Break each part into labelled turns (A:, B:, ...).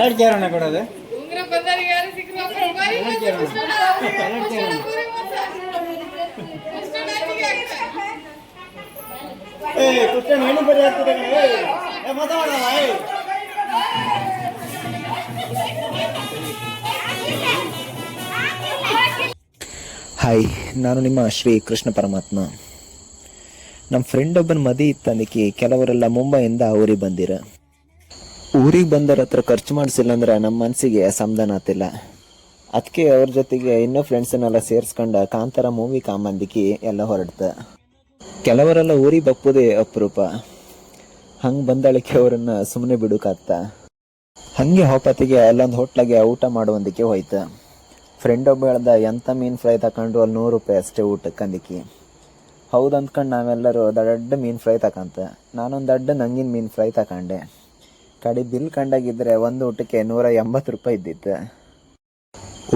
A: ಎರಡು ಚೇರಣ ಕೊಡೋದು ಹೆಣ್ಣು ಬರೀ ಆಗ್ತದೆ
B: ಹಾಯ್, ನಾನು ನಿಮ್ಮ ಶ್ರೀ ಕೃಷ್ಣ ಪರಮಾತ್ಮ. ನಮ್ಮ ಫ್ರೆಂಡ್ ಒಬ್ಬನ ಮದಿ ಇತ್ತಂದಕ್ಕೆ ಕೆಲವರೆಲ್ಲ ಮುಂಬೈಯಿಂದ ಊರಿಗೆ ಬಂದಿರ. ಊರಿಗೆ ಬಂದರ ಹತ್ರ ಖರ್ಚು ಮಾಡಿಸಿಲ್ಲ ಅಂದ್ರೆ ನಮ್ಮ ಮನಸ್ಸಿಗೆ ಸಮಾಧಾನ ಆತಿಲ್ಲ. ಅದಕ್ಕೆ ಅವ್ರ ಜೊತೆಗೆ ಇನ್ನೂ ಫ್ರೆಂಡ್ಸನ್ನೆಲ್ಲ ಸೇರಿಸ್ಕೊಂಡು ಕಾಂತಾರ ಮೂವಿ ಕಾಂಬಂದಿಕ್ಕೆ ಎಲ್ಲ ಹೊರಡ್ತ. ಕೆಲವರೆಲ್ಲ ಊರಿಗೆ ಬಪ್ಪುದೇ ಅಪರೂಪ. ಹಂಗೆ ಬಂದಳಿಕೆ ಅವರನ್ನು ಸುಮ್ಮನೆ ಬಿಡೋಕಾಗ್ತ. ಹಾಗೆ ಹೋಪತಿಗೆ ಅಲ್ಲೊಂದು ಹೋಟ್ಲಾಗೆ ಊಟ ಮಾಡುವಂದಕ್ಕೆ ಹೋಯ್ತು. ಫ್ರೆಂಡ್ ಒಬ್ಬ ಹೇಳ್ದ, ಎಂಥ ಮೀನು ಫ್ರೈ ತಗೊಂಡ್ರು ಅಲ್ಲಿ 100 ರೂಪಾಯಿ ಅಷ್ಟೇ ಊಟಕ್ಕೆ ಅಂದಿಕ್ಕಿ. ಹೌದು ಅಂದ್ಕೊಂಡು ನಾವೆಲ್ಲರೂ ದೊಡ್ಡ ಮೀನು ಫ್ರೈ ತಗೊಂತ. ನಾನೊಂದು ದೊಡ್ಡ ನಂಗಿನ ಮೀನು ಫ್ರೈ ತಗೊಂಡೆ. ಕಡೆ ಬಿಲ್ ಕಂಡಾಗಿದ್ದರೆ ಒಂದು ಊಟಕ್ಕೆ 180 ರೂಪಾಯಿ ಇದ್ದಿತ್ತು.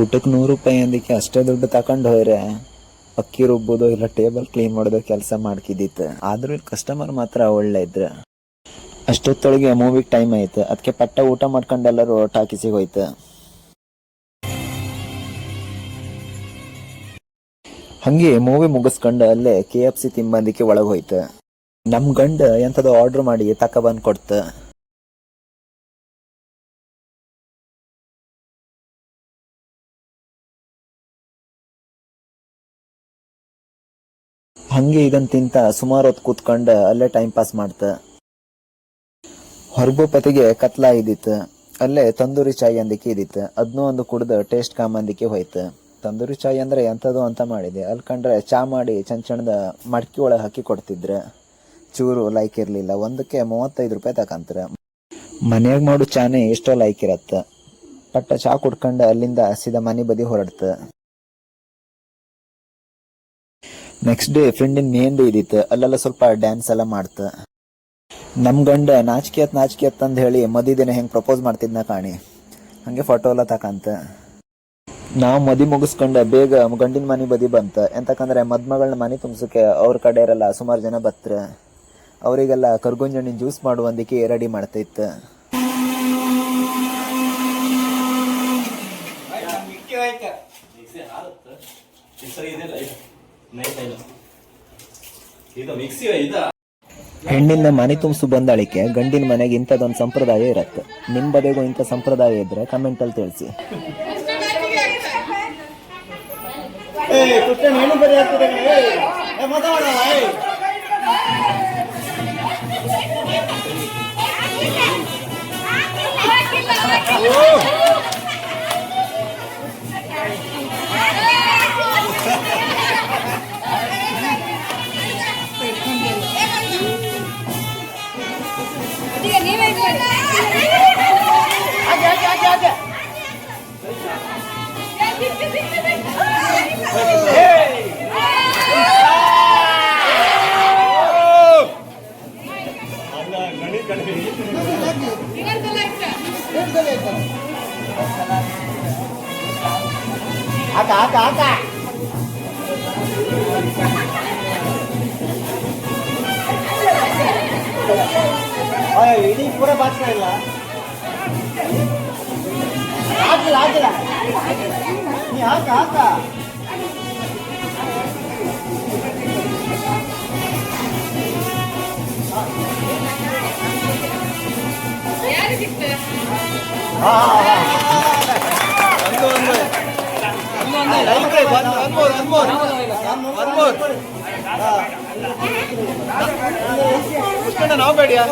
B: ಊಟಕ್ಕೆ 100 ರೂಪಾಯಿ ಅಂದಕ್ಕೆ ಅಷ್ಟೇ ದುಡ್ಡು ತಗೊಂಡು ಹೋದ್ರೆ ಅಕ್ಕಿ ರುಬ್ಬೋದು ಇಲ್ಲ ಟೇಬಲ್ ಕ್ಲೀನ್ ಮಾಡೋದು ಕೆಲಸ ಮಾಡ್ಕಿದ್ದಿತ್ತು. ಆದರೂ ಇಲ್ಲಿ ಕಸ್ಟಮರ್ ಮಾತ್ರ ಒಳ್ಳೆ ಇದ್ರು. ಅಷ್ಟೊತ್ತೊಳಗೆ ಮೂವಿಗೆ ಟೈಮ್ ಆಯ್ತು. ಅದಕ್ಕೆ ಪಟ್ಟ ಊಟ ಮಾಡ್ಕೊಂಡು ಎಲ್ಲರೂ ಟಾಕೀಸಿಗೆ ಹೋಯ್ತು. ಹಂಗೆ ಮೂವಿ ಮುಗಿಸ್ಕೊಂಡು ಅಲ್ಲೇ KFC ತಿಂಬಂದಿಕ್ಕೆ ಒಳಗೆ ಹೋಯ್ತು. ನಮ್ ಗಂಡ ಎಂಥದ್ದು ಆರ್ಡರ್ ಮಾಡಿ ಬಂದು ಕೊಡ್ತ. ಹಂಗೆ ಇದನ್ ತಿಂತ ಸುಮಾರು ಹೊತ್ತು ಕೂತ್ಕೊಂಡು ಅಲ್ಲೇ ಟೈಮ್ ಪಾಸ್ ಮಾಡ್ತ. ಹೊರಗೋಪತಿಗೆ ಕತ್ಲ ಇದ್ದಿತ್ತು. ಅಲ್ಲೇ ತಂದೂರಿ ಚಾಯ್ ಅಂದಿಕ್ಕೆ ಇದ್ದಿತ್ತು. ಅದನ್ನೂ ಒಂದು ಕುಡ್ದು ಟೇಸ್ಟ್ ಕಾಂಬಂದಿಕ್ಕೆ ಹೋಯ್ತು. ತಂದೂರಿ ಚಾಯ್ ಅಂದ್ರೆ ಎಂಥದ್ದು ಅಂತ ಮಾಡಿದೆ. ಅಲ್ಲಿ ಕಂಡ್ರೆ ಚಾ ಮಾಡಿ ಚಂದ ಮಡ್ಕಿ ಒಳಗೆ ಹಾಕಿ ಕೊಡ್ತಿದ್ರು. ಚೂರು ಲೈಕ್ ಇರಲಿಲ್ಲ. ಒಂದಕ್ಕೆ 35 ರೂಪಾಯಿ ತಕಂತಾರೆ. ಮನ್ಯಾಗ ಮಾಡು ಚಾನೆ ಎಷ್ಟೋ ಲೈಕ್ ಇರತ್ತ. ಪಟ್ಟ ಚಾ ಕುಡ್ಕೊಂಡು ಅಲ್ಲಿಂದ ಸೀದಾ ಮನೆ ಬದಿ ಹೊರಡ್ತ. ನೆಕ್ಸ್ಟ್ ಡೇ ಫ್ರೆಂಡಿನ ಮೆಹಂದಿ ಇದ್ದಿತ್ತು. ಅಲ್ಲೆಲ್ಲ ಸ್ವಲ್ಪ ಡ್ಯಾನ್ಸ್ ಎಲ್ಲ ಮಾಡ್ತ. ನಮ್ ಗಂಡ ನಾಚಿಕೆ ಅಂತ ಹೇಳಿ ಮದಿ ದಿನ ಹೆಂಗ್ ಪ್ರಪೋಸ್ ಮಾಡ್ತಿದ್ನ ಕಾಣಿ. ಹಂಗೆ ಫೋಟೋ ಎಲ್ಲ ತಕಂತ. ನಾವು ಮದಿ ಮುಗಿಸ್ಕೊಂಡ ಬೇಗ ಗಂಡಿನ ಮನೆ ಬದಿ ಬಂತ. ಎಂತಕಂದ್ರೆ ಮದ್ಮಗಳನ್ನ ಮನೆ ತುಂಬಿಸಕ್ಕೆ ಅವ್ರ ಕಡೆಯವರೆಲ್ಲ ಸುಮಾರು ಜನ ಬತ್ರ. ಅವರಿಗೆಲ್ಲ ಕರ್ಗುಂಜಣ್ಣಿನ ಜ್ಯೂಸ್ ಮಾಡುವಂದಿಕ್ಕೆ ರೆಡಿ ಮಾಡ್ತಿತ್ತು. ಹೆಣ್ಣಿನ ಮನೆ ತುಂಬಿಸು ಬಂದಾಳಿಕೆ ಗಂಡಿನ ಮನೆಗೆ ಇಂಥದ್ದೊಂದು ಸಂಪ್ರದಾಯ ಇರತ್ತೆ. ನಿಮ್ ಬದಿಗೂ ಇಂಥ ಸಂಪ್ರದಾಯ ಇದ್ರೆ ಕಮೆಂಟ್ ಅಲ್ಲಿ ತಿಳಿಸಿ.
A: ಹೆಣ್ಣು ಬರೀ ಆಗ್ತದೆ ಇಡೀ ಪೂರ ಬಾಚಕ ಇಲ್ಲ. ಆಗಿಲ್ಲ ನೀ ಹಾಕ ನಾವು ಬೇಡಿಯಾ